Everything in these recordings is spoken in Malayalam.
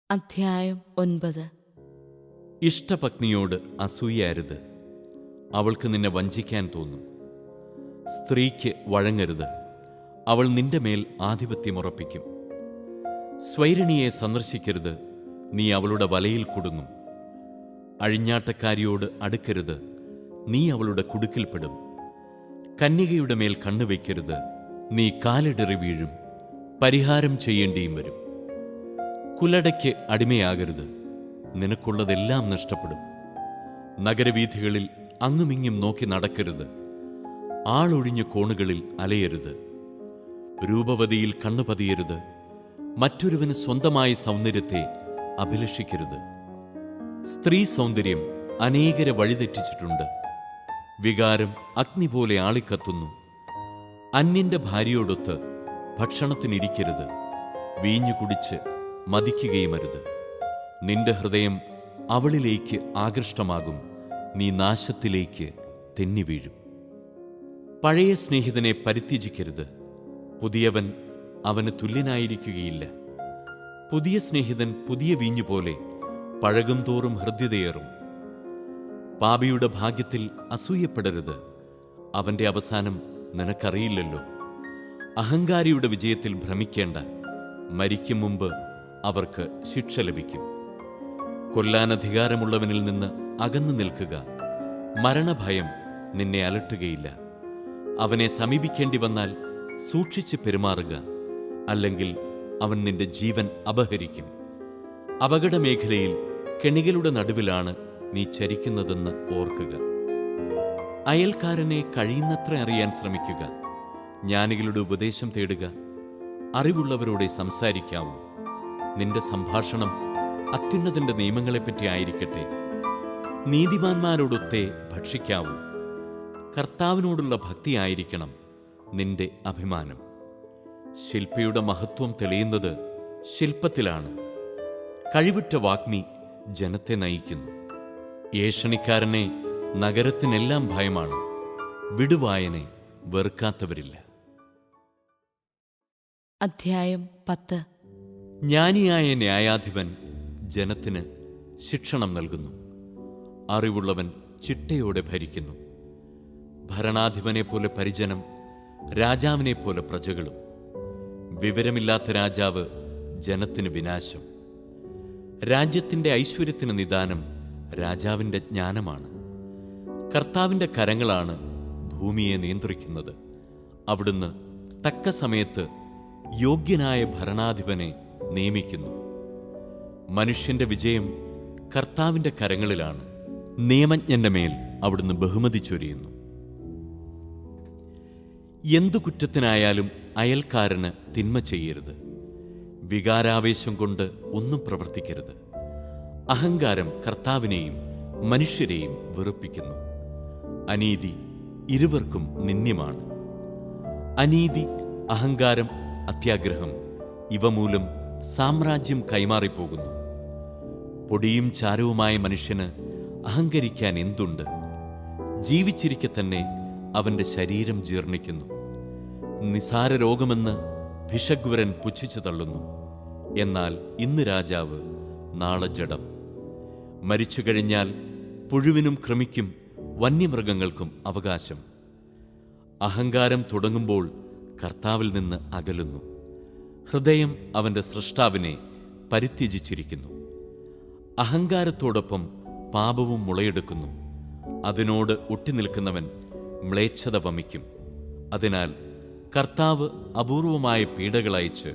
അധ്യായം 9. ഇഷ്ടപത്നിയോട് അസൂയരുത്, അവൾക്ക് നിന്നെ വഞ്ചിക്കാൻ തോന്നും. സ്ത്രീക്ക് വഴങ്ങരുത്, അവൾ നിന്റെ മേൽ ആധിപത്യമുറപ്പിക്കും. സ്വൈരിണിയെ സന്ദർശിക്കരുത്, നീ അവളുടെ വലയിൽ കുടുങ്ങും. അഴിഞ്ഞാട്ടക്കാരിയോട് അടുക്കരുത്, നീ അവളുടെ കുടുക്കിൽപ്പെടും. കന്യകയുടെ മേൽ കണ്ണുവയ്ക്കരുത്, നീ കാലിടറി വീഴും, പരിഹാരം ചെയ്യേണ്ടിയും വരും. കുലടയ്ക്ക് അടിമയാകരുത്, നിനക്കുള്ളതെല്ലാം നഷ്ടപ്പെടും. നഗരവീഥികളിൽ അങ്ങുമിങ്ങും നോക്കി നടക്കരുത്, ആളൊഴിഞ്ഞ കോണുകളിൽ അലയരുത്. രൂപവതിയിൽ കണ്ണുപതിയരുത്, മറ്റൊരുവന് സ്വന്തമായ സൗന്ദര്യത്തെ അഭിലഷിക്കരുത്. സ്ത്രീ സൗന്ദര്യം അനേകരെ വഴിതെറ്റിച്ചിട്ടുണ്ട്. വികാരം അഗ്നി പോലെ ആളിക്കത്തുന്നു. അന്യന്റെ ഭാര്യയോടൊത്ത് ഭക്ഷണത്തിനിരിക്കരുത്, വീഞ്ഞു കുടിച്ച് മതിക്കുകയുമരുത്. നിന്റെ ഹൃദയം അവളിലേക്ക് ആകൃഷ്ടമാകും, നീ നാശത്തിലേക്ക് തെന്നിവീഴും. പഴയ സ്നേഹിതനെ പരിത്യജിക്കരുത്, പുതിയവൻ അവന് തുല്യനായിരിക്കുകയില്ല. പുതിയ സ്നേഹിതൻ പുതിയ വീഞ്ഞുപോലെ പഴകും തോറും ഹൃദ്യതയേറും. പാപിയുടെ ഭാഗ്യത്തിൽ അസൂയപ്പെടരുത്, അവന്റെ അവസാനം നിനക്കറിയില്ലല്ലോ. അഹങ്കാരിയുടെ വിജയത്തിൽ ഭ്രമിക്കേണ്ട, മരിക്കും മുമ്പ് അവർക്ക് ശിക്ഷ ലഭിക്കും. കൊല്ലാനധികാരമുള്ളവനിൽ നിന്ന് അകന്നു നിൽക്കുക, മരണഭയം നിന്നെ അലട്ടുകയില്ല. അവനെ സമീപിക്കേണ്ടി വന്നാൽ സൂക്ഷിച്ച് പെരുമാറുക, അല്ലെങ്കിൽ അവൻ നിന്റെ ജീവൻ അപഹരിക്കും. അപകടമേഖലയിൽ കെണികളുടെ നടുവിലാണ് നീ ചരിക്കുന്നതെന്ന് ഓർക്കുക. അയൽക്കാരനെ കഴിയുന്നത്ര അറിയാൻ ശ്രമിക്കുക, ജ്ഞാനികളുടെ ഉപദേശം തേടുക, അറിവുള്ളവരോടെ സംസാരിക്കാവൂ. നിന്റെ സംഭാഷണം അത്യുന്നതന്റെ നിയമങ്ങളെപ്പറ്റി ആയിരിക്കട്ടെ. നീതിമാന്മാരോടൊത്തേ ഭക്ഷിക്കാവൂ. കർത്താവിനോടുള്ള ഭക്തിയായിരിക്കണം നിന്റെ അഭിമാനം. ശില്പിയുടെ മഹത്വം തെളിയുന്നത് ശില്പത്തിലാണ്. കഴിവുറ്റ വാഗ്മി ജനത്തെ നയിക്കുന്നു. ഏഷണിക്കാരനെ നഗരത്തിനെല്ലാം ഭയമാണ്, വിടുവായനെ വെറുക്കാത്തവരില്ല. അധ്യായം 10. ജ്ഞാനിയായ ന്യായാധിപൻ ജനത്തിന് ശിക്ഷണം നൽകുന്നു, അറിവുള്ളവൻ ചിട്ടയോടെ ഭരിക്കുന്നു. ഭരണാധിപനെ പോലെ പരിജനം, രാജാവിനെ പോലെ പ്രജകളും. വിവരമില്ലാത്ത രാജാവ് ജനത്തിന് വിനാശം. രാജ്യത്തിന്റെ ഐശ്വര്യത്തിന് നിദാനം രാജാവിന്റെ ജ്ഞാനമാണ്. കർത്താവിന്റെ കരങ്ങളാണ് ഭൂമിയെ നിയന്ത്രിക്കുന്നത്. അവിടുന്ന് തക്ക സമയത്ത് യോഗ്യനായ ഭരണാധിപനെ നിയമിക്കുന്നു. മനുഷ്യന്റെ വിജയം കർത്താവിന്റെ കരങ്ങളിലാണ്. നിയമജ്ഞന്റെ മേൽ അവിടുന്ന് ബഹുമതി ചൊരിയുന്നു. എന്തു കുറ്റത്തിനായാലും അയൽക്കാരന് തിന്മ ചെയ്യരുത്. വികാരാവേശം കൊണ്ട് ഒന്നും പ്രവർത്തിക്കരുത്. അഹങ്കാരം കർത്താവിനെയും മനുഷ്യരെയും വെറുപ്പിക്കുന്നു. അനീതി ഇരുവർക്കും നിന്ദ്യമാണ്. അനീതി, അഹങ്കാരം, അത്യാഗ്രഹം ഇവ മൂലം സാമ്രാജ്യം കൈമാറിപ്പോകുന്നു. പൊടിയും ചാരവുമായ മനുഷ്യന് അഹങ്കരിക്കാൻ എന്തുണ്ട്? ജീവിച്ചിരിക്കെ തന്നെ അവന്റെ ശരീരം ജീർണിക്കുന്നു. നിസാര രോഗമെന്ന് ഭിഷഗ്വരൻ പുച്ഛിച്ചു തള്ളുന്നു. എന്നാൽ ഇന്ന് രാജാവ്, നാളെ ജഡം. മരിച്ചു കഴിഞ്ഞാൽ പുഴുവിനും കൃമിക്കും വന്യമൃഗങ്ങൾക്കും അവകാശം. അഹങ്കാരം തുടങ്ങുമ്പോൾ കർത്താവിൽ നിന്ന് അകലുന്നു. ഹൃദയം അവന്റെ സ്രഷ്ടാവിനെ പരിത്യജിച്ചിരിക്കുന്നു. അഹങ്കാരത്തോടൊപ്പം പാപവും മുളയെടുക്കുന്നു. അതിനോട് ഒട്ടിനിൽക്കുന്നവൻ മ്ലേച്ഛത വമിക്കും. അതിനാൽ കർത്താവ് അപൂർവമായ പീഡകളയച്ച്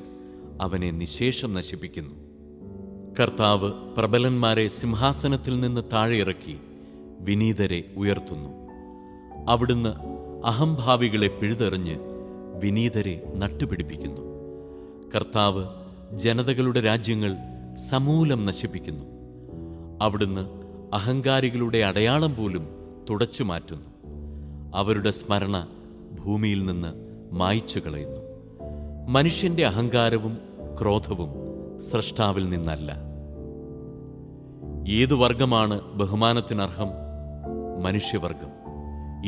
അവനെ നിശേഷം നശിപ്പിക്കുന്നു. കർത്താവ് പ്രബലന്മാരെ സിംഹാസനത്തിൽ നിന്ന് താഴെ ഇറക്കി വിനീതരെ ഉയർത്തുന്നു. അവിടുന്ന് അഹംഭാവികളെ പിഴുതെറിഞ്ഞ് വിനീതരെ നട്ടുപിടിപ്പിക്കുന്നു. കർത്താവ് ജനതകളുടെ രാജ്യങ്ങൾ സമൂലം നശിപ്പിക്കുന്നു. അവിടുന്ന് അഹങ്കാരികളുടെ അടയാളം പോലും തുടച്ചു മാറ്റുന്നു. അവരുടെ സ്മരണ ഭൂമിയിൽ നിന്ന് മായ്ച്ചു കളയുന്നു. മനുഷ്യന്റെ അഹങ്കാരവും ക്രോധവും സ്രഷ്ടാവിൽ നിന്നല്ല. ഏതു വർഗമാണ് ബഹുമാനത്തിനർഹം? മനുഷ്യവർഗം.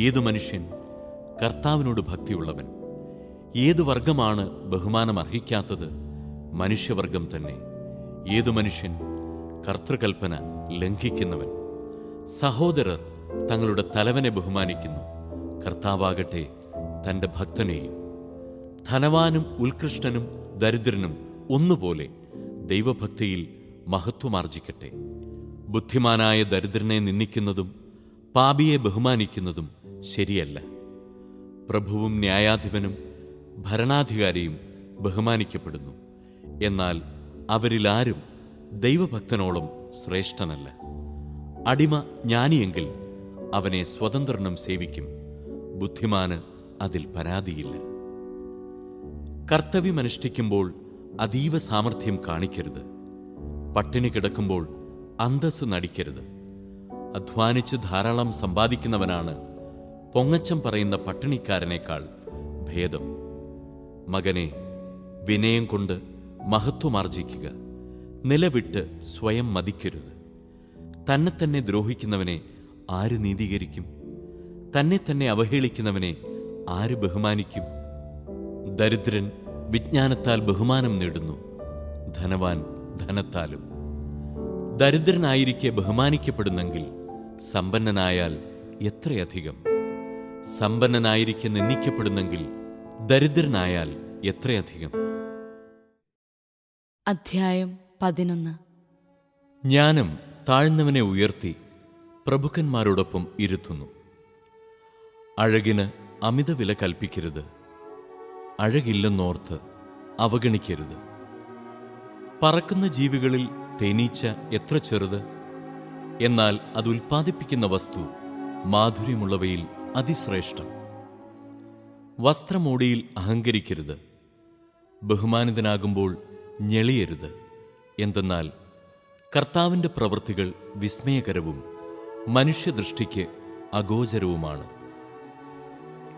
ഏതു മനുഷ്യൻ? കർത്താവിനോട് ഭക്തിയുള്ളവൻ. ഏതു വർഗമാണ് ബഹുമാനം അർഹിക്കാത്തത്? മനുഷ്യവർഗം തന്നെ. ഏതു മനുഷ്യൻ കർത്തൃകൽപ്പന ലംഘിക്കുന്നവൻ. സഹോദരർ തങ്ങളുടെ തലവനെ ബഹുമാനിക്കുന്നു, കർത്താവാകട്ടെ തൻ്റെ ഭക്തനെയും. ധനവാനും ഉത്കൃഷ്ടനും ദരിദ്രനും ഒന്നുപോലെ ദൈവഭക്തിയിൽ മഹത്വമാർജിക്കട്ടെ. ബുദ്ധിമാനായ ദരിദ്രനെ നിന്ദിക്കുന്നതും പാപിയെ ബഹുമാനിക്കുന്നതും ശരിയല്ല. പ്രഭുവും ന്യായാധിപനും ഭരണാധികാരിയും ബഹുമാനിക്കപ്പെടുന്നു, എന്നാൽ അവരിലാരും ദൈവഭക്തനോളം ശ്രേഷ്ഠനല്ല. അടിമ ജ്ഞാനിയെങ്കിൽ അവനെ സ്വതന്ത്രനും സേവിക്കും, ബുദ്ധിമാന് അതിൽ പരാതിയില്ല. കർത്തവ്യമനുഷ്ഠിക്കുമ്പോൾ അതീവ സാമർഥ്യം കാണിക്കരുത്. പട്ടിണി കിടക്കുമ്പോൾ അന്തസ്സ് നടിക്കരുത്. അധ്വാനിച്ച് ധാരാളം സമ്പാദിക്കുന്നവനാണ് പൊങ്ങച്ചം പറയുന്ന പട്ടിണിക്കാരനേക്കാൾ ഭേദം. മകനെ, വിനയം കൊണ്ട് മഹത്വമാർജിക്കുക. നിലവിട്ട് സ്വയം മതിക്കരുത്. തന്നെ തന്നെ ദ്രോഹിക്കുന്നവനെ ആര് നീതീകരിക്കും? തന്നെ തന്നെ അവഹേളിക്കുന്നവനെ ആര് ബഹുമാനിക്കും? ദരിദ്രൻ വിജ്ഞാനത്താൽ ബഹുമാനം നേടുന്നു, ധനവാൻ ധനത്താലും. ദരിദ്രനായിരിക്കെ ബഹുമാനിക്കപ്പെടുന്നെങ്കിൽ സമ്പന്നനായാൽ എത്രയധികം. സമ്പന്നനായിരിക്കെ നിന്ദിക്കപ്പെടുന്നെങ്കിൽ ദരിദ്രനായാൽ എത്രയധികം. അധ്യായം 11. ജ്ഞാനം താഴ്ന്നവനെ ഉയർത്തി പ്രഭുക്കന്മാരോടൊപ്പം ഇരുത്തുന്നു. അഴകിന് അമിത വില കൽപ്പിക്കരുത്. അഴകില്ലെന്നോർത്ത് അവഗണിക്കരുത്. പറക്കുന്ന ജീവികളിൽ തേനീച്ച എത്ര ചെറുത്, എന്നാൽ അത് ഉൽപ്പാദിപ്പിക്കുന്ന വസ്തു മാധുര്യമുള്ളവയിൽ അതിശ്രേഷ്ഠം. വസ്ത്രമോടിയിൽ അഹങ്കരിക്കരുത്. ബഹുമാനിതനാകുമ്പോൾ ഞെളിയരുത്. എന്തെന്നാൽ കർത്താവിൻ്റെ പ്രവൃത്തികൾ വിസ്മയകരവും മനുഷ്യദൃഷ്ടിക്ക് അഗോചരവുമാണ്.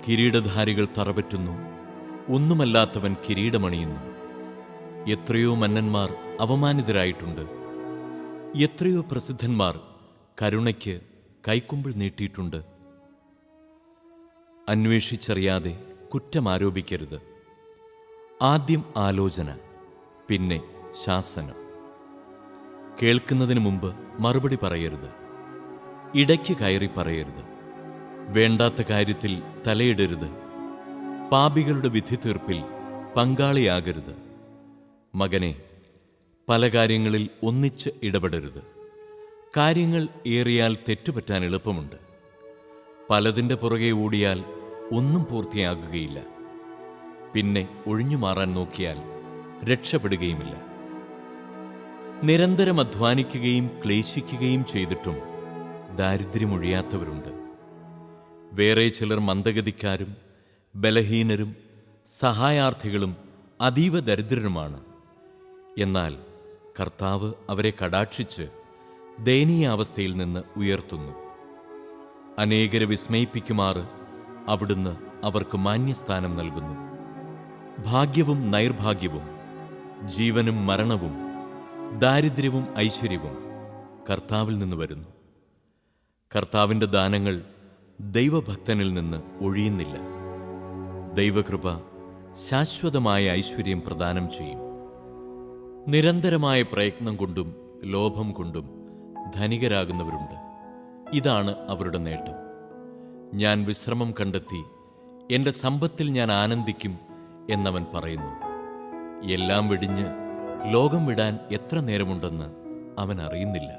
കിരീടധാരികൾ തറപറ്റുന്നു, ഒന്നുമല്ലാത്തവൻ കിരീടമണിയുന്നു. എത്രയോ മന്നന്മാർ അവമാനിതരായിട്ടുണ്ട്. എത്രയോ പ്രസിദ്ധന്മാർ കരുണയ്ക്ക് കൈക്കുമ്പിൾ നീട്ടിയിട്ടുണ്ട്. അന്വേഷിച്ചറിയാതെ കുറ്റമാരോപിക്കരുത്. ആദ്യം ആലോചന, പിന്നെ ശാസനം. കേൾക്കുന്നതിന് മുമ്പ് മറുപടി പറയരുത്. ഇടയ്ക്ക് കയറി പറയരുത്. വേണ്ടാത്ത കാര്യത്തിൽ തലയിടരുത്. പാപികളുടെ വിധി തീർപ്പിൽ പങ്കാളിയാകരുത്. മകനെ, പല കാര്യങ്ങളിൽ ഒന്നിച്ച് ഇടപെടരുത്. കാര്യങ്ങൾ ഏറിയാൽ തെറ്റുപറ്റാൻ എളുപ്പമുണ്ട്. പലതിൻ്റെ പുറകെ ഓടിയാൽ ഒന്നും പൂർത്തിയാകുകയില്ല. പിന്നെ ഒഴിഞ്ഞു മാറാൻ നോക്കിയാൽ രക്ഷപ്പെടുകയുമില്ല. നിരന്തരം അധ്വാനിക്കുകയും ക്ലേശിക്കുകയും ചെയ്തിട്ടും ദാരിദ്ര്യമൊഴിയാത്തവരുണ്ട്. വേറെ ചിലർ മന്ദഗതിക്കാരും ബലഹീനരും സഹായാർത്ഥികളും അതീവ ദരിദ്രരുമാണ്. എന്നാൽ കർത്താവ് അവരെ കടാക്ഷിച്ച് ദയനീയാവസ്ഥയിൽ നിന്ന് ഉയർത്തുന്നു. അനേകരെ വിസ്മയിപ്പിക്കുമാറ് അവിടുന്ന് അവർക്ക് മാന്യസ്ഥാനം നൽകുന്നു. ഭാഗ്യവും നൈർഭാഗ്യവും, ജീവനും മരണവും, ദാരിദ്ര്യവും ഐശ്വര്യവും കർത്താവിൽ നിന്ന് വരുന്നു. കർത്താവിൻ്റെ ദാനങ്ങൾ ദൈവഭക്തനിൽ നിന്ന് ഒഴിയുന്നില്ല. ദൈവകൃപ ശാശ്വതമായ ഐശ്വര്യം പ്രദാനം ചെയ്യും. നിരന്തരമായ പ്രയത്നം കൊണ്ടും ലോഭം കൊണ്ടും ധനികരാകുന്നവരുണ്ട്. ഇതാണ് അവരുടെ നേട്ടം. ഞാൻ വിശ്രമം കണ്ടെത്തി, എൻ്റെ സമ്പത്തിൽ ഞാൻ ആനന്ദിക്കും എന്നവൻ പറയുന്നു. എല്ലാം വെടിഞ്ഞ് ലോകം വിടാൻ എത്ര നേരമുണ്ടെന്ന് അവൻ അറിയുന്നില്ല.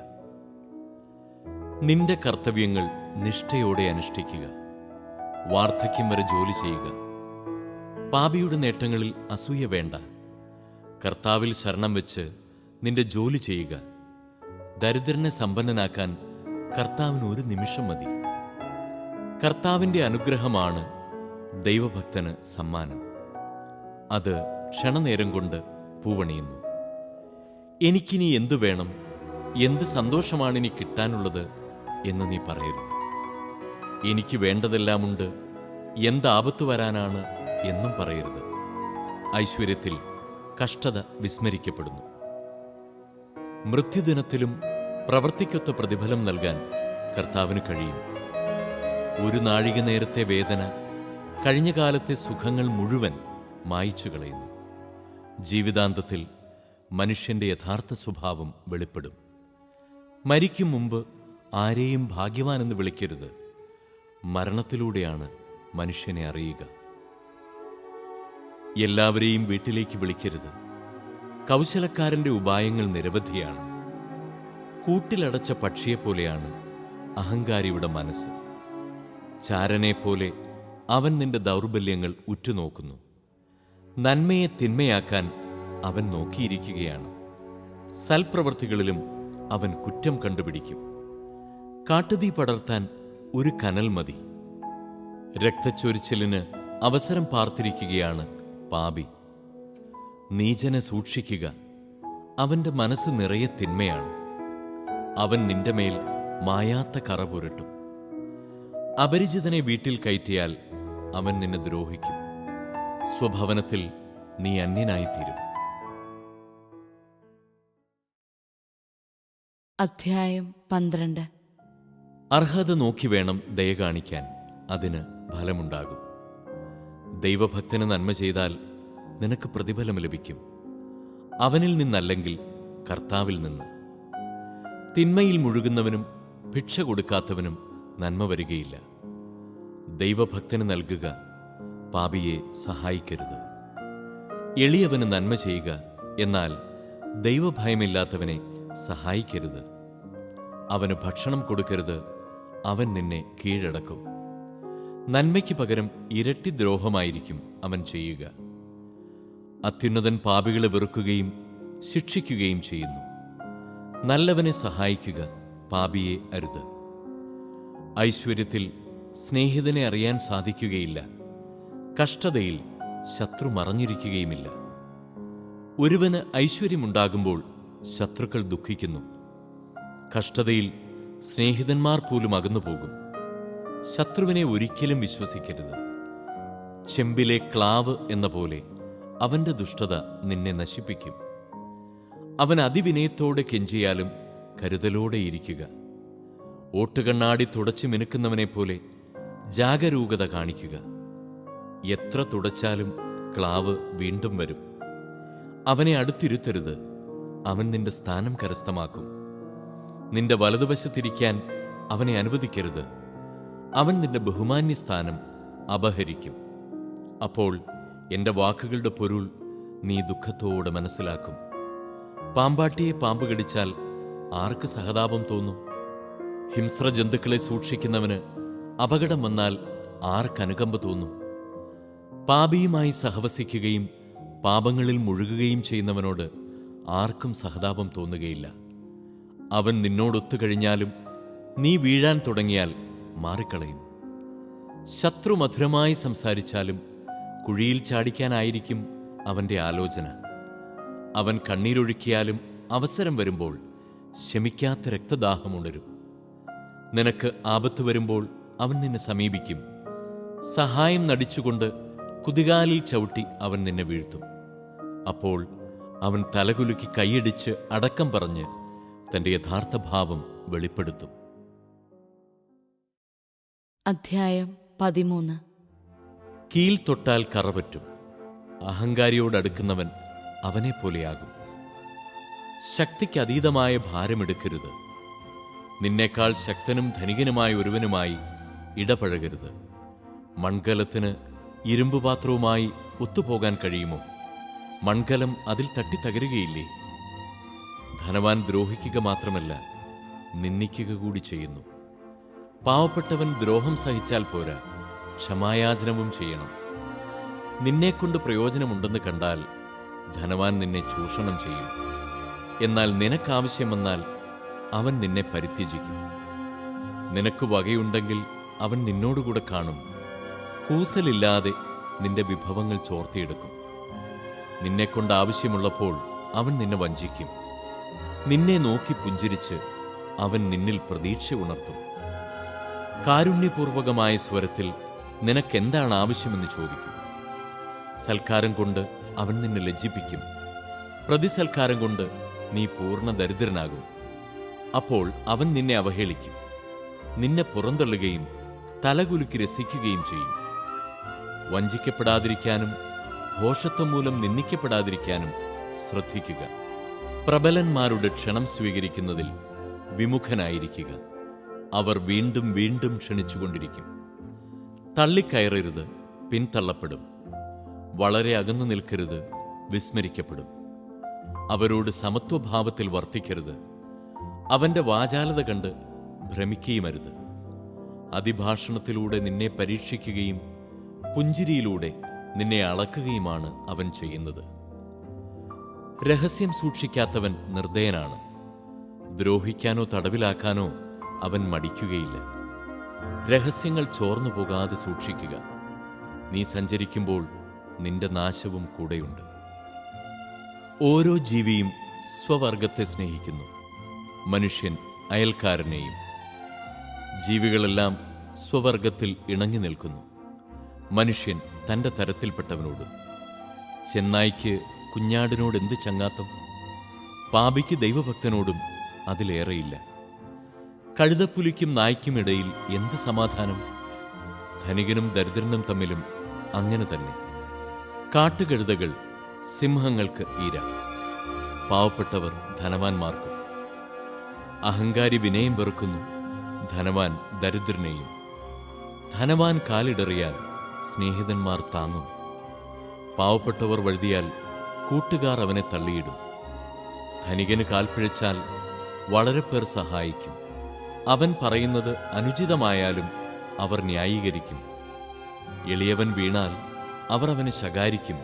നിന്റെ കർത്തവ്യങ്ങൾ നിഷ്ഠയോടെ അനുഷ്ഠിക്കുക. വാർദ്ധക്യം വരെ ജോലി ചെയ്യുക. പാപിയുടെ നേട്ടങ്ങളിൽ അസൂയ വേണ്ട. കർത്താവിൽ ശരണം വെച്ച് നിന്റെ ജോലി ചെയ്യുക. ദരിദ്രനെ സമ്പന്നനാക്കാൻ കർത്താവിന് ഒരു നിമിഷം മതി. കർത്താവിൻ്റെ അനുഗ്രഹമാണ് ദൈവഭക്തന് സമ്മാനം. അത് ക്ഷണനേരം കൊണ്ട് പൂവണിയുന്നു. എനിക്കിനി എന്തു വേണം, എന്ത് സന്തോഷമാണിനി കിട്ടാനുള്ളത് എന്ന് നീ പറയരുത്. എനിക്ക് വേണ്ടതെല്ലാമുണ്ട്, എന്താപത്ത് വരാനാണ് എന്നും പറയരുത്. ഐശ്വര്യത്തിൽ കഷ്ടത വിസ്മരിക്കപ്പെടുന്നു. മൃത്യുദിനത്തിലും പ്രവർത്തിക്കൊത്ത പ്രതിഫലം നൽകാൻ കർത്താവിന് കഴിയും. ഒരു നാഴിക നേരത്തെ വേദന കഴിഞ്ഞ കാലത്തെ സുഖങ്ങൾ മുഴുവൻ മായിച്ചു കളയുന്നു. ജീവിതാന്തത്തിൽ മനുഷ്യന്റെ യഥാർത്ഥ സ്വഭാവം വെളിപ്പെടും. മരിക്കും മുമ്പ് ആരെയും ഭാഗ്യവാനെന്ന് വിളിക്കരുത്. മരണത്തിലൂടെയാണ് മനുഷ്യനെ അറിയുക. എല്ലാവരെയും വീട്ടിലേക്ക് വിളിക്കരുത്. കൗശലക്കാരന്റെ ഉപായങ്ങൾ നിരവധിയാണ്. കൂട്ടിലടച്ച പക്ഷിയെപ്പോലെയാണ് അഹങ്കാരിയുടെ മനസ്സ്. ചാരനെപ്പോലെ അവൻ നിന്റെ ദൗർബല്യങ്ങൾ ഉറ്റുനോക്കുന്നു. നന്മയെ തിന്മയാക്കാൻ അവൻ നോക്കിയിരിക്കുകയാണ്. സൽപ്രവൃത്തികളിലും അവൻ കുറ്റം കണ്ടുപിടിക്കും. കാട്ടുതീ പടർത്താൻ ഒരു കനൽ മതി. രക്തച്ചൊരിച്ചിലിന് അവസരം പാർത്തിരിക്കുകയാണ് പാപി. നീചനെ സൂക്ഷിക്കുക. അവന്റെ മനസ്സ് നിറയെ തിന്മയാണ്. അവൻ നിന്റെ മേൽ മായാത്ത കറ പുരട്ടും. അപരിചിതനെ വീട്ടിൽ കയറ്റിയാൽ അവൻ നിന്നെ ദ്രോഹിക്കും. സ്വഭവനത്തിൽ നീ അന്യനായിത്തീരും. അധ്യായം 12. അർഹത നോക്കി വേണം ദയ കാണിക്കാൻ. അതിന് ഫലമുണ്ടാകും. ദൈവഭക്തന് നന്മ ചെയ്താൽ നിനക്ക് പ്രതിഫലം ലഭിക്കും. അവനിൽ നിന്നല്ലെങ്കിൽ കർത്താവിൽ നിന്ന്. തിന്മയിൽ മുഴുകുന്നവനും ഭിക്ഷ കൊടുക്കാത്തവനും നന്മ വരികയില്ല. ദൈവഭക്തന് നൽകുക, പാപിയെ സഹായിക്കരുത്. എളിയവന് നന്മ ചെയ്യുക, എന്നാൽ ദൈവഭയമില്ലാത്തവനെ സഹായിക്കരുത്. അവന് ഭക്ഷണം കൊടുക്കരുത്, അവൻ നിന്നെ കീഴടക്കും. നന്മയ്ക്ക് പകരം ഇരട്ടി ദ്രോഹമായിരിക്കും അവൻ ചെയ്യുക. അത്യുന്നതൻ പാപികളെ വെറുക്കുകയും ശിക്ഷിക്കുകയും ചെയ്യുന്നു. നല്ലവനെ സഹായിക്കുക, പാപിയെ അരുത്. ഐശ്വര്യത്തിൽ സ്നേഹിതനെ അറിയാൻ സാധിക്കുകയില്ല. കഷ്ടതയിൽ ശത്രു മറഞ്ഞിരിക്കുകയുമില്ല. ഒരുവന് ഐശ്വര്യമുണ്ടാകുമ്പോൾ ശത്രുക്കൾ ദുഃഖിക്കുന്നു. കഷ്ടതയിൽ സ്നേഹിതന്മാർ പോലും അകന്നുപോകും. ശത്രുവിനെ ഒരിക്കലും വിശ്വസിക്കരുത്. ചെമ്പിലെ ക്ലാവ് എന്ന പോലെ അവന്റെ ദുഷ്ടത നിന്നെ നശിപ്പിക്കും. അവൻ അതിവിനയത്തോടെ കെഞ്ചിയാലും കരുതലോടെയിരിക്കുക. ഓട്ടുകണ്ണാടി തുടച്ചു മിനുക്കുന്നവനെപ്പോലെ ജാഗരൂകത കാണിക്കുക. എത്ര തുടച്ചാലും ക്ലാവ് വീണ്ടും വരും. അവനെ അടുത്തിരുത്തരുത്, അവൻ നിന്റെ സ്ഥാനം കരസ്ഥമാക്കും. നിന്റെ വലതുവശത്തിരിക്കാൻ അവനെ അനുവദിക്കരുത്, അവൻ നിന്റെ ബഹുമാന്യസ്ഥാനം അപഹരിക്കും. അപ്പോൾ എന്റെ വാക്കുകളുടെ പൊരുൾ നീ ദുഃഖത്തോടെ മനസ്സിലാക്കും. പാമ്പാട്ടിയെ പാമ്പ് കടിച്ചാൽ ആർക്ക് സഹതാപം തോന്നും? ഹിംസ്ര ജന്തുക്കളെ സൂക്ഷിക്കുന്നവന് അപകടം വന്നാൽ ആർക്കനുകമ്പ തോന്നും? പാപിയുമായി സഹവസിക്കുകയും പാപങ്ങളിൽ മുഴുകുകയും ചെയ്യുന്നവനോട് ആർക്കും സഹതാപം തോന്നുകയില്ല. അവൻ നിന്നോടൊത്തുകഴിഞ്ഞാലും നീ വീഴാൻ തുടങ്ങിയാൽ മാറിക്കളയും. ശത്രു മധുരമായി സംസാരിച്ചാലും കുഴിയിൽ ചാടിക്കാനായിരിക്കും അവന്റെ ആലോചന. അവൻ കണ്ണീരൊഴുക്കിയാലും അവസരം വരുമ്പോൾ ശമിക്കാത്ത രക്തദാഹമുണരും. നിനക്ക് ആപത്ത് വരുമ്പോൾ അവൻ നിന്നെ സമീപിക്കും. സഹായം നടിച്ചുകൊണ്ട് കുതികാലിൽ ചവിട്ടി അവൻ നിന്നെ വീഴ്ത്തും. അപ്പോൾ അവൻ തലകുലുക്കി കൈയടിച്ച് അടക്കം പറഞ്ഞ് തന്റെ യഥാർത്ഥ ഭാവം വെളിപ്പെടുത്തും. അധ്യായം 13. കീൽ തൊട്ടാൽ കറപറ്റും. അഹങ്കാരിയോടടുക്കുന്നവൻ അവനെപ്പോലെയാകും. ശക്തിക്ക് അതീതമായ ഭാരമെടുക്കരുത്. നിന്നേക്കാൾ ശക്തനും ധനികനുമായ ഒരുവനുമായി ഇടപഴകരുത്. മൺകലത്തിന് ഇരുമ്പുപാത്രവുമായി ഒത്തുപോകാൻ കഴിയുമോ? മൺകലം അതിൽ തട്ടിത്തകരുകയില്ലേ? ധനവാൻ ദ്രോഹിക്കുക മാത്രമല്ല, നിന്ദിക്കുക കൂടി ചെയ്യുന്നു. പാവപ്പെട്ടവൻ ദ്രോഹം സഹിച്ചാൽ പോരാ, ക്ഷമായാചനവും ചെയ്യണം. നിന്നെക്കൊണ്ട് പ്രയോജനമുണ്ടെന്ന് കണ്ടാൽ ധനവാൻ നിന്നെ ചൂഷണം ചെയ്യും. എന്നാൽ നിനക്കാവശ്യം വന്നാൽ അവൻ നിന്നെ പരിത്യജിക്കും. നിനക്ക് വകയുണ്ടെങ്കിൽ അവൻ നിന്നോടുകൂടെ കാണും. കൂസലില്ലാതെ നിന്റെ വിഭവങ്ങൾ ചോർത്തിയെടുക്കും. നിന്നെക്കൊണ്ട് ആവശ്യമുള്ളപ്പോൾ അവൻ നിന്നെ വഞ്ചിക്കും. നിന്നെ നോക്കി പുഞ്ചിരിച്ച് അവൻ നിന്നിൽ പ്രതീക്ഷ ഉണർത്തും. കാരുണ്യപൂർവകമായ സ്വരത്തിൽ നിനക്കെന്താണ് ആവശ്യമെന്ന് ചോദിക്കും. സൽക്കാരം കൊണ്ട് അവൻ നിന്നെ ലജ്ജിപ്പിക്കും. പ്രതിസൽക്കാരം കൊണ്ട് നീ പൂർണ്ണ ദരിദ്രനാകും. അപ്പോൾ അവൻ നിന്നെ അവഹേളിക്കും. നിന്നെ പുറന്തള്ളുകയും തലകുലുക്കി രസിക്കുകയും ചെയ്യും. വഞ്ചിക്കപ്പെടാതിരിക്കാനും ഭോഷത്വം മൂലം നിന്ദിക്കപ്പെടാതിരിക്കാനും ശ്രദ്ധിക്കുക. പ്രബലന്മാരുടെ ക്ഷണം സ്വീകരിക്കുന്നതിൽ വിമുഖനായിരിക്കുക. അവർ വീണ്ടും വീണ്ടും ക്ഷണിച്ചുകൊണ്ടിരിക്കും. തള്ളിക്കയറരുത്, പിന്തള്ളപ്പെടും. വളരെ അകന്നു നിൽക്കരുത്, വിസ്മരിക്കപ്പെടും. അവരോട് സമത്വഭാവത്തിൽ വർത്തിക്കരുത്. അവന്റെ വാചാലത കണ്ട് ഭ്രമിക്കുകയുമരുത്. അതിഭാഷണത്തിലൂടെ നിന്നെ പരീക്ഷിക്കുകയും പുഞ്ചിരിയിലൂടെ നിന്നെ അളക്കുകയുമാണ് അവൻ ചെയ്യുന്നത്. രഹസ്യം സൂക്ഷിക്കാത്തവൻ നിർദ്ദയനാണ്. ദ്രോഹിക്കാനോ തടവിലാക്കാനോ അവൻ മടിക്കുകയില്ല. രഹസ്യങ്ങൾ ചോർന്നു പോകാതെ സൂക്ഷിക്കുക. നീ സഞ്ചരിക്കുമ്പോൾ നിന്റെ നാശവും കൂടെയുണ്ട്. ഓരോ ജീവിയും സ്വവർഗത്തെ സ്നേഹിക്കുന്നു, മനുഷ്യൻ അയൽക്കാരനെയും. ജീവികളെല്ലാം സ്വവർഗത്തിൽ ഇണങ്ങി നിൽക്കുന്നു, മനുഷ്യൻ തൻ്റെ തരത്തിൽപ്പെട്ടവനോടും. ചെന്നായ്ക്ക് കുഞ്ഞാടിനോട് എന്ത് ചങ്ങാത്തം? പാപിക്ക് ദൈവഭക്തനോടും അതിലേറെയില്ല. കഴുതപ്പുലിക്കും നായ്ക്കുമിടയിൽ എന്ത് സമാധാനം? ധനികനും ദരിദ്രനും തമ്മിലും അങ്ങനെ തന്നെ. കാട്ടുകഴുതകൾ സിംഹങ്ങൾക്ക് ഇര, പാവപ്പെട്ടവർ ധനവാന്മാർക്കും. അഹങ്കാരി വിനയം വെറുക്കുന്നു, ധനവാൻ ദരിദ്രനെയും. ധനവാൻ കാലിടറിയാൽ സ്നേഹിതന്മാർ താങ്ങും. പാവപ്പെട്ടവർ വഴുതിയാൽ കൂട്ടുകാർ അവനെ തള്ളിയിടും. ധനികന് കാൽപ്പിഴച്ചാൽ വളരെ പേർ സഹായിക്കും. അവൻ പറയുന്നത് അനുചിതമായാലും അവർ ന്യായീകരിക്കും. എളിയവൻ വീണാൽ അവർ അവനെ ശകാരിക്കും.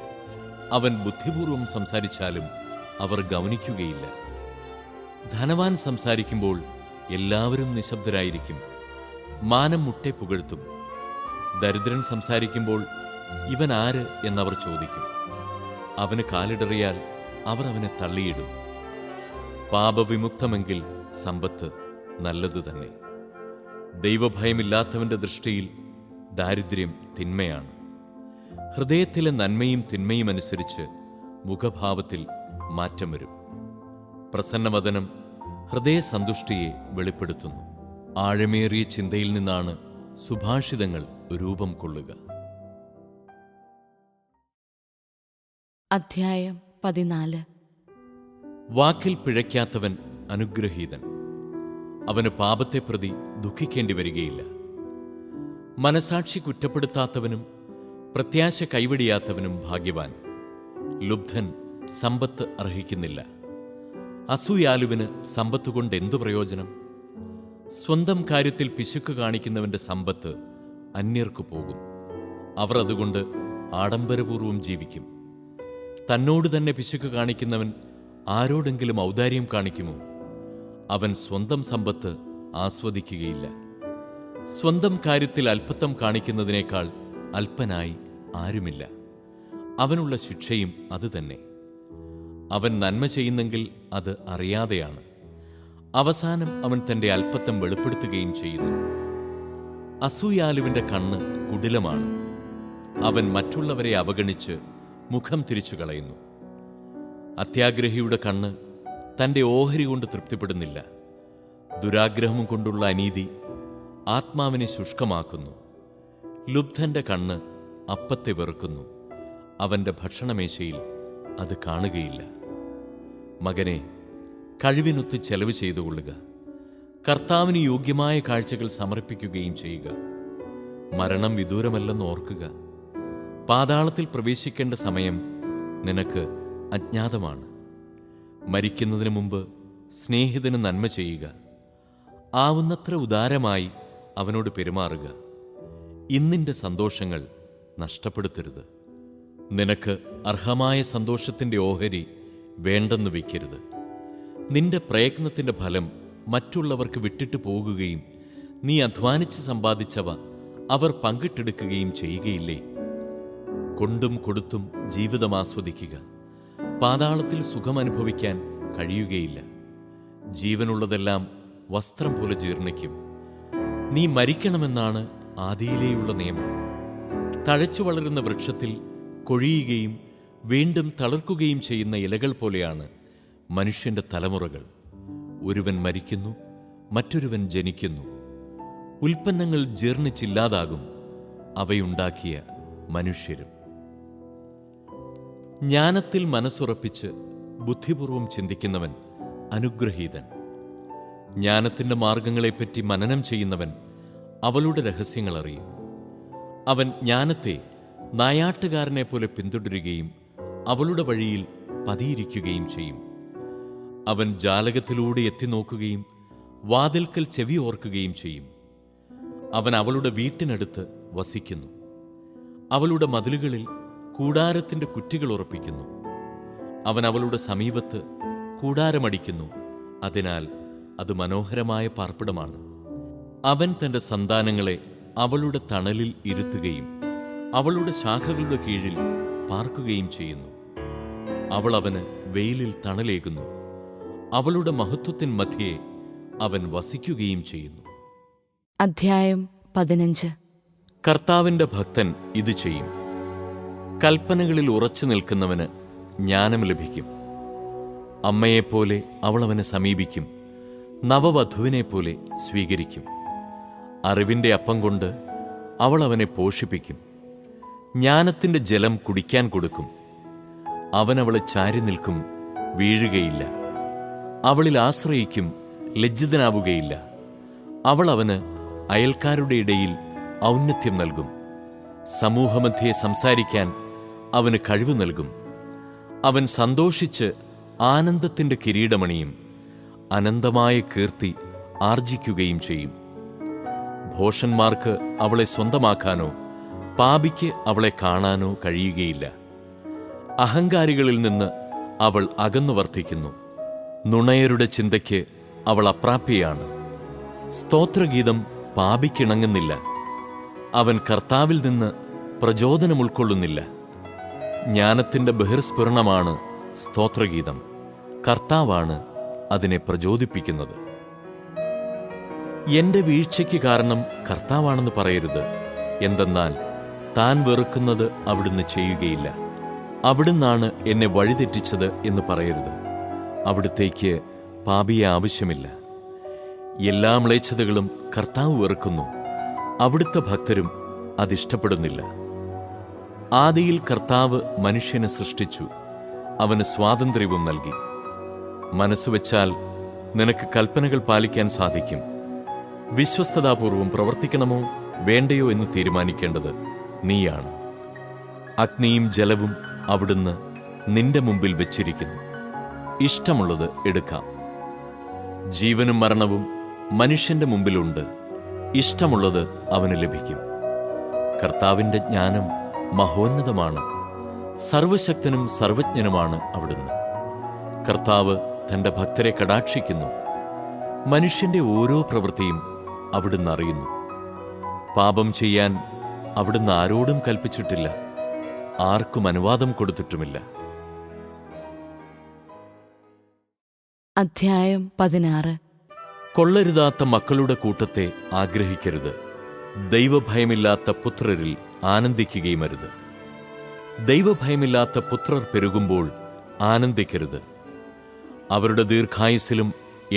അവൻ ബുദ്ധിപൂർവം സംസാരിച്ചാലും അവർ ഗൗനിക്കുകയില്ല. ധനവാൻ സംസാരിക്കുമ്പോൾ എല്ലാവരും നിശബ്ദരായിരിക്കും, മാനം മുട്ടെ പുകഴ്ത്തും. ദരിദ്രൻ സംസാരിക്കുമ്പോൾ ഇവൻ ആര് എന്നവർ ചോദിക്കും. അവന് കാലിടറിയാൽ അവർ അവനെ തള്ളിയിടും. പാപവിമുക്തമെങ്കിൽ സമ്പത്ത് നല്ലത് തന്നെ. ദൈവഭയമില്ലാത്തവന്റെ ദൃഷ്ടിയിൽ ദാരിദ്ര്യം തിന്മയാണ്. ഹൃദയത്തിലെ നന്മയും തിന്മയും അനുസരിച്ച് മുഖഭാവത്തിൽ മാറ്റം വരും. പ്രസന്നവദനം ഹൃദയസന്തുഷ്ടിയെ വെളിപ്പെടുത്തുന്നു. ആഴമേറിയ ചിന്തയിൽ നിന്നാണ് സുഭാഷിതങ്ങൾ രൂപം കൊള്ളുക. അധ്യായം 14. വാക്കിൽ പിഴയ്ക്കാത്തവൻ അനുഗ്രഹീതൻ. അവന് പാപത്തെ പ്രതി ദുഃഖിക്കേണ്ടി വരികയില്ല. മനസാക്ഷി കുറ്റപ്പെടുത്താത്തവനും പ്രത്യാശ കൈവെടിയാത്തവനും ഭാഗ്യവാൻ. ലുബ്ധൻ സമ്പത്ത് അർഹിക്കുന്നില്ല. അസൂയാലുവിന് സമ്പത്തുകൊണ്ട് എന്തു പ്രയോജനം? സ്വന്തം കാര്യത്തിൽ പിശുക്ക് കാണിക്കുന്നവന്റെ സമ്പത്ത് അന്യർക്കു പോകും. അവർ അതുകൊണ്ട് ആഡംബരപൂർവം ജീവിക്കും. തന്നോട് തന്നെ പിശുക്ക് കാണിക്കുന്നവൻ ആരോടെങ്കിലും ഔദാര്യം കാണിക്കുമോ? അവൻ സ്വന്തം സമ്പത്ത് ആസ്വദിക്കുകയില്ല. സ്വന്തം കാര്യത്തിൽ അല്പത്വം കാണിക്കുന്നതിനേക്കാൾ അല്പനായി ആരുമില്ല. അവനുള്ള ശിക്ഷയും അതുതന്നെ. അവൻ നന്മ ചെയ്യുന്നെങ്കിൽ അത് അറിയാതെയാണ്. അവസാനം അവൻ തന്റെ അല്പത്വം വെളിപ്പെടുത്തുകയും ചെയ്യുന്നു. അസൂയാലുവിന്റെ കണ്ണ് കുടിലമാണ്. അവൻ മറ്റുള്ളവരെ അവഗണിച്ച് മുഖം തിരിച്ചു കളയുന്നു. അത്യാഗ്രഹിയുടെ കണ്ണ് തന്റെ ഓഹരി കൊണ്ട് തൃപ്തിപ്പെടുന്നില്ല. ദുരാഗ്രഹം കൊണ്ടുള്ള അനീതി ആത്മാവിനെ ശുഷ്കമാക്കുന്നു. ലുബ്ധന്റെ കണ്ണ് അപ്പത്തെ വെറുക്കുന്നു. അവന്റെ ഭക്ഷണമേശയിൽ അത് കാണുകയില്ല. മകനെ, കഴിവിനൊത്ത് ചെലവ് ചെയ്തുകൊള്ളുക. കർത്താവിന് യോഗ്യമായ കാഴ്ചകൾ സമർപ്പിക്കുകയും ചെയ്യുക. മരണം വിദൂരമല്ലെന്ന് ഓർക്കുക. പാതാളത്തിൽ പ്രവേശിക്കേണ്ട സമയം നിനക്ക് അജ്ഞാതമാണ്. മരിക്കുന്നതിന് മുമ്പ് സ്നേഹിതന് നന്മ ചെയ്യുക. ആവുന്നത്ര ഉദാരമായി അവനോട് പെരുമാറുക. ഇന്നിൻ്റെ സന്തോഷങ്ങൾ നഷ്ടപ്പെടുത്തരുത്. നിനക്ക് അർഹമായ സന്തോഷത്തിൻ്റെ ഓഹരി വേണ്ടെന്ന് വയ്ക്കരുത്. നിന്റെ പ്രയത്നത്തിൻ്റെ ഫലം മറ്റുള്ളവർക്ക് വിട്ടിട്ട് പോകുകയും നീ അധ്വാനിച്ച് സമ്പാദിച്ചവ അവർ പങ്കിട്ടെടുക്കുകയും ചെയ്യുകയില്ലേ? കൊണ്ടും കൊടുത്തും ജീവിതം ആസ്വദിക്കുക. പാതാളത്തിൽ സുഖമനുഭവിക്കാൻ കഴിയുകയില്ല. ജീവനുള്ളതെല്ലാം വസ്ത്രം പോലെ ജീർണിക്കും. നീ മരിക്കണമെന്നാണ് ആദിയിലേയുള്ള നിയമം. തഴച്ചു വളരുന്ന വൃക്ഷത്തിൽ കൊഴിയുകയും വീണ്ടും തളർക്കുകയും ചെയ്യുന്ന ഇലകൾ പോലെയാണ് മനുഷ്യന്റെ തലമുറകൾ. ഒരുവൻ മരിക്കുന്നു, മറ്റൊരുവൻ ജനിക്കുന്നു. ഉൽപ്പന്നങ്ങൾ ജീർണിച്ചില്ലാതാകും, അവയുണ്ടാക്കിയ മനുഷ്യരും. ജ്ഞാനത്തിൽ മനസ്സുറപ്പിച്ച് ബുദ്ധിപൂർവം ചിന്തിക്കുന്നവൻ അനുഗ്രഹീതൻ. ജ്ഞാനത്തിന്റെ മാർഗങ്ങളെപ്പറ്റി മനനം ചെയ്യുന്നവൻ അവളുടെ രഹസ്യങ്ങൾ അറിയും. അവൻ ജ്ഞാനത്തെ നായാട്ടുകാരനെ പോലെ പിന്തുടരുകയും അവളുടെ വഴിയിൽ പതിയിരിക്കുകയും ചെയ്യും. അവൻ ജാലകത്തിലൂടെ എത്തിനോക്കുകയും വാതിൽക്കൽ ചെവി ഓർക്കുകയും ചെയ്യും. അവൻ അവളുടെ വീട്ടിനടുത്ത് വസിക്കുന്നു. അവളുടെ മതിലുകളിൽ കൂടാരത്തിന്റെ കുറ്റികൾ ഉറപ്പിക്കുന്നു. അവൻ അവളുടെ സമീപത്ത് കൂടാരമടിക്കുന്നു. അതിനാൽ അത് മനോഹരമായ പാർപ്പിടമാണ്. അവൻ തന്റെ സന്താനങ്ങളെ അവളുടെ തണലിൽ ഇരുത്തുകയും അവളുടെ ശാഖകളുടെ കീഴിൽ പാർക്കുകയും ചെയ്യുന്നു. അവൾ അവന് വെയിലിൽ തണലേകുന്നു. അവളുടെ മഹത്വത്തിൻ മധ്യേ അവൻ വസിക്കുകയും ചെയ്യുന്നു. അധ്യായം 15. കർത്താവിന്റെ ഭക്തൻ ഇത് ചെയ്യും. കൽപ്പനകളിൽ ഉറച്ചു നിൽക്കുന്നവന് ജ്ഞാനം ലഭിക്കും. അമ്മയെപ്പോലെ അവൾ അവനെ സമീപിക്കും. നവവധുവിനെപ്പോലെ സ്വീകരിക്കും. അറിവിന്റെ അപ്പം കൊണ്ട് അവൾ അവനെ പോഷിപ്പിക്കും. ജ്ഞാനത്തിന്റെ ജലം കുടിക്കാൻ കൊടുക്കും. അവൻ അവളെ ചാരി നിൽക്കും, വീഴുകയില്ല. അവളിൽ ആശ്രയിക്കും, ലജ്ജിതനാവുകയില്ല. അവൾ അവന് അയൽക്കാരുടെ ഇടയിൽ ഔന്നത്യം നൽകും. സമൂഹമധ്യേ സംസാരിക്കാൻ അവന് കഴിവ് നൽകും. അവൻ സന്തോഷിച്ച് ആനന്ദത്തിന്റെ കിരീടമണിയും അനന്തമായ കീർത്തി ആർജിക്കുകയും ചെയ്യും. ഭോഷന്മാർക്ക് അവളെ സ്വന്തമാക്കാനോ പാപിക്ക് അവളെ കാണാനോ കഴിയുകയില്ല. അഹങ്കാരികളിൽ നിന്ന് അവൾ അകന്നു വർത്തിക്കുന്നു. നുണയരുടെ ചിന്തയ്ക്ക് അവൾ അപ്രാപ്യയാണ്. സ്തോത്രഗീതം പാപിക്കിണങ്ങുന്നില്ല. അവൻ കർത്താവിൽ നിന്ന് പ്രചോദനം ഉൾക്കൊള്ളുന്നില്ല. ജ്ഞാനത്തിന്റെ ബഹിർസ്ഫുരണമാണ് സ്തോത്രഗീതം. കർത്താവാണ് അതിനെ പ്രചോദിപ്പിക്കുന്നത്. എന്റെ വീഴ്ചയ്ക്ക് കാരണം കർത്താവാണെന്ന് പറയരുത്. എന്തെന്നാൽ താൻ വെറുക്കുന്നത് അവിടുന്ന് ചെയ്യുകയില്ല. അവിടുന്നാണ് എന്നെ വഴിതെറ്റിച്ചത് എന്ന് പറയരുത്. അവിടുത്തേക്ക് പാപിയെ ആവശ്യമില്ല. എല്ലാ മ്ലേച്ഛതകളും കർത്താവ് വെറുക്കുന്നു. അവിടുത്തെ ഭക്തരും അതിഷ്ടപ്പെടുന്നില്ല. ആദിയിൽ കർത്താവ് മനുഷ്യനെ സൃഷ്ടിച്ചു. അവന് സ്വാതന്ത്ര്യവും നൽകി. മനസ്സുവെച്ചാൽ നിനക്ക് കൽപ്പനകൾ പാലിക്കാൻ സാധിക്കും. വിശ്വസ്തതാപൂർവം പ്രവർത്തിക്കണമോ വേണ്ടയോ എന്ന് തീരുമാനിക്കേണ്ടത് നീയാണ്. അഗ്നിയും ജലവും അവിടുന്ന് നിന്റെ മുമ്പിൽ വെച്ചിരിക്കുന്നു. ഇഷ്ടമുള്ളത് എടുക്കാം. ജീവനും മരണവും മനുഷ്യന്റെ മുമ്പിലുണ്ട്. ഇഷ്ടമുള്ളത് അവന് ലഭിക്കും. കർത്താവിന്റെ ജ്ഞാനം മഹോന്നതമാണ്. സർവശക്തനും സർവജ്ഞനുമാണ് അവിടുന്ന്. കർത്താവ് തന്റെ ഭക്തരെ കടാക്ഷിക്കുന്നു. മനുഷ്യന്റെ ഓരോ പ്രവൃത്തിയും അവിടുന്ന് അറിയുന്നു. പാപം ചെയ്യാൻ അവിടുന്ന് ആരോടും കൽപ്പിച്ചിട്ടില്ല. ആർക്കും അനുവാദം കൊടുത്തിട്ടുമില്ല. അധ്യായം 16. കൊള്ളരുതാത്ത മക്കളുടെ കൂട്ടത്തെ ആഗ്രഹിക്കരുത്. ദൈവഭയമില്ലാത്ത പുത്രരിൽ ആനന്ദിക്കുകയുമരുത്. ദൈവഭയമില്ലാത്ത പുത്രർ പെരുകുമ്പോൾ ആനന്ദിക്കരുത്. അവരുടെ ദീർഘായുസ്സിലും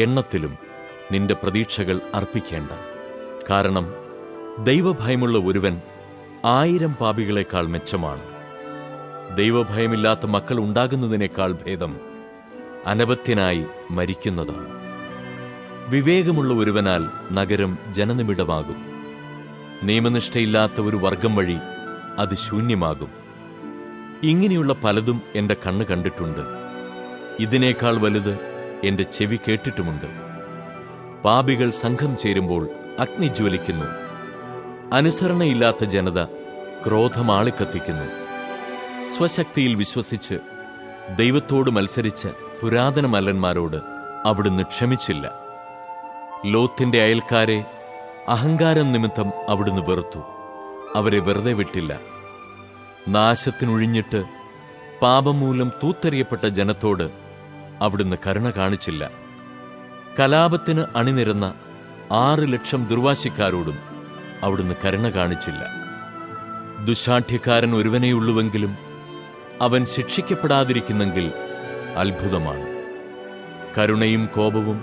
എണ്ണത്തിലും നിന്റെ പ്രതീക്ഷകൾ അർപ്പിക്കേണ്ട. കാരണം ദൈവഭയമുള്ള ഒരുവൻ 1000 പാപികളെക്കാൾ മെച്ചമാണ്. ദൈവഭയമില്ലാത്ത മക്കൾ ഉണ്ടാകുന്നതിനേക്കാൾ ഭേദം അനപത്യനായി മരിക്കുന്നതാണ്. വിവേകമുള്ള ഒരുവനാൽ നഗരം ജനനിബിഡമാകും. നിയമനിഷ്ഠയില്ലാത്ത ഒരു വർഗം വഴി അത് ശൂന്യമാകും. ഇങ്ങനെയുള്ള പലതും എൻ്റെ കണ്ണ് കണ്ടിട്ടുണ്ട്. ഇതിനേക്കാൾ വലുത് എൻ്റെ ചെവി കേട്ടിട്ടുമുണ്ട്. പാപികൾ സംഘം ചേരുമ്പോൾ അഗ്നി ജ്വലിക്കുന്നു. അനുസരണയില്ലാത്ത ജനത ക്രോധമാളിക്കത്തിക്കുന്നു. സ്വശക്തിയിൽ വിശ്വസിച്ച് ദൈവത്തോട് മത്സരിച്ച പുരാതന മല്ലന്മാരോട് അവിടുന്ന് ക്ഷമിച്ചില്ല. ലോത്തിന്റെ അയൽക്കാരെ അഹങ്കാരം നിമിത്തം അവിടുന്ന് വെറുത്തു. അവരെ വെറുതെ വിട്ടില്ല. നാശത്തിനൊഴിഞ്ഞിട്ട് പാപം മൂലം തൂത്തെറിയപ്പെട്ട ജനത്തോട് അവിടുന്ന് കരുണ കാണിച്ചില്ല. കലാപത്തിന് അണിനിരന്ന 6 ലക്ഷം ദുർവാശിക്കാരോടും അവിടുന്ന് കരുണ കാണിച്ചില്ല. ദുശാഠ്യക്കാരൻ ഒരുവനെയുള്ളുവെങ്കിലും അവൻ ശിക്ഷിക്കപ്പെടാതിരിക്കുന്നെങ്കിൽ അത്ഭുതമാണ്. കരുണയും കോപവും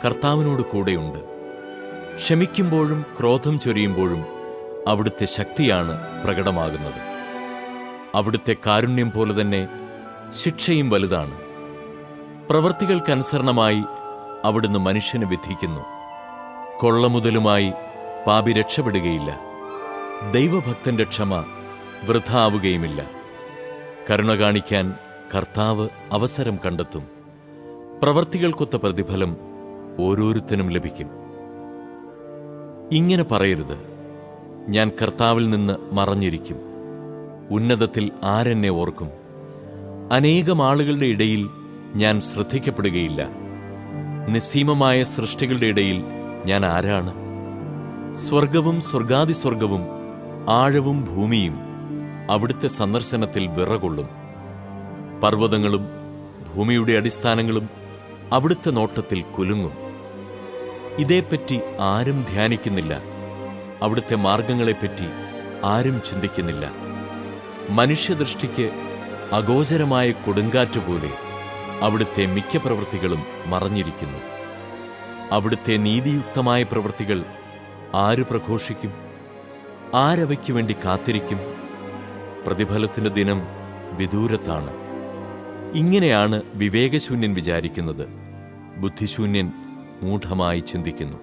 കർത്താവിനോട് കൂടെയുണ്ട്. ക്ഷമിക്കുമ്പോഴും ക്രോധം ചൊരിയുമ്പോഴും അവിടുത്തെ ശക്തിയാണ് പ്രകടമാകുന്നത്. അവിടുത്തെ കാരുണ്യം പോലെ തന്നെ ശിക്ഷയും വലുതാണ്. പ്രവൃത്തികൾക്കനുസരണമായി അവിടുന്ന് മനുഷ്യനെ വിധിക്കുന്നു. കൊള്ളമുതലുമായി പാപി രക്ഷപ്പെടുകയില്ല. ദൈവഭക്തന്റെ ക്ഷമ വൃഥ ആവുകയുമില്ല. കരുണ കാണിക്കാൻ കർത്താവ് അവസരം കണ്ടെത്തും. പ്രവൃത്തികൾക്കൊത്ത പ്രതിഫലം ഓരോരുത്തനും ലഭിക്കും. ഇങ്ങനെ പറയരുത്, ഞാൻ കർത്താവിൽ നിന്ന് മറഞ്ഞിരിക്കും. ഉന്നതത്തിൽ ആരെന്നെ ഓർക്കും? അനേകം ആളുകളുടെ ഇടയിൽ ഞാൻ ശ്രദ്ധിക്കപ്പെടുകയില്ല. നിസ്സീമമായ സൃഷ്ടികളുടെ ഇടയിൽ ഞാൻ ആരാണ്? സ്വർഗവും സ്വർഗാതിസ്വർഗവും ആഴവും ഭൂമിയും അവിടുത്തെ സന്ദർശനത്തിൽ വിറകൊള്ളും. പർവ്വതങ്ങളും ഭൂമിയുടെ അടിസ്ഥാനങ്ങളും അവിടുത്തെ നോട്ടത്തിൽ കുലുങ്ങും. ഇതേപ്പറ്റി ആരും ധ്യാനിക്കുന്നില്ല. അവിടുത്തെ മാർഗങ്ങളെപ്പറ്റി ആരും ചിന്തിക്കുന്നില്ല. മനുഷ്യദൃഷ്ടിക്ക് അഗോചരമായ കൊടുങ്കാറ്റുപോലെ അവിടുത്തെ മിക്ക പ്രവൃത്തികളും മറഞ്ഞിരിക്കുന്നു. അവിടുത്തെ നീതിയുക്തമായ പ്രവൃത്തികൾ ആര് പ്രഘോഷിക്കും? ആരവയ്ക്കു വേണ്ടി കാത്തിരിക്കും? പ്രതിഫലത്തിന്റെ ദിനം വിദൂരത്താണ്. ഇങ്ങനെയാണ് വിവേകശൂന്യൻ വിചാരിക്കുന്നത്. ബുദ്ധിശൂന്യൻ മൂഢമായി ചിന്തിക്കുന്നു.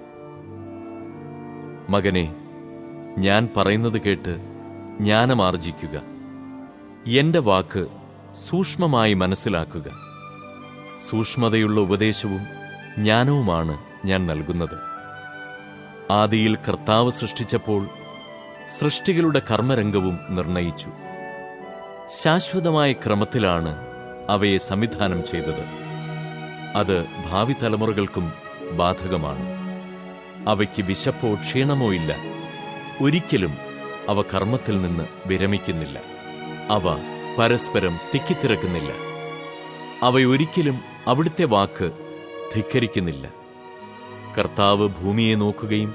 മകനെ, ഞാൻ പറയുന്നത് കേട്ട് ജ്ഞാനമാർജിക്കുക. എന്റെ വാക്ക് സൂക്ഷ്മമായി മനസ്സിലാക്കുക. സൂക്ഷ്മതയുള്ള ഉപദേശവും ജ്ഞാനവുമാണ് ഞാൻ നൽകുന്നത്. ആദിയിൽ കർത്താവ് സൃഷ്ടിച്ചപ്പോൾ സൃഷ്ടികളുടെ കർമ്മരംഗവും നിർണയിച്ചു. ശാശ്വതമായ ക്രമത്തിലാണ് അവയെ സംവിധാനം ചെയ്തത്. അത് ഭാവി തലമുറകൾക്കും ബാധകമാണ്. അവയ്ക്ക് വിശപ്പോ ക്ഷീണമോ ഇല്ല. ഒരിക്കലും അവ കർമ്മത്തിൽ നിന്ന് വിരമിക്കുന്നില്ല. അവ പരസ്പരം തിക്കിത്തിരക്കുന്നില്ല. അവയൊരിക്കലും അവിടുത്തെ വാക്ക് ധിക്കരിക്കുന്നില്ല. കർത്താവ് ഭൂമിയെ നോക്കുകയും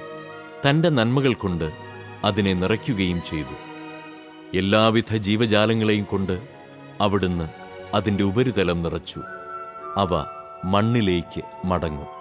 തന്റെ നന്മകൾ കൊണ്ട് അതിനെ നിറയ്ക്കുകയും ചെയ്തു. എല്ലാവിധ ജീവജാലങ്ങളെയും കൊണ്ട് അവിടുന്ന് അതിൻ്റെ ഉപരിതലം നിറച്ചു. അവ മണ്ണിലേക്ക് മടങ്ങും.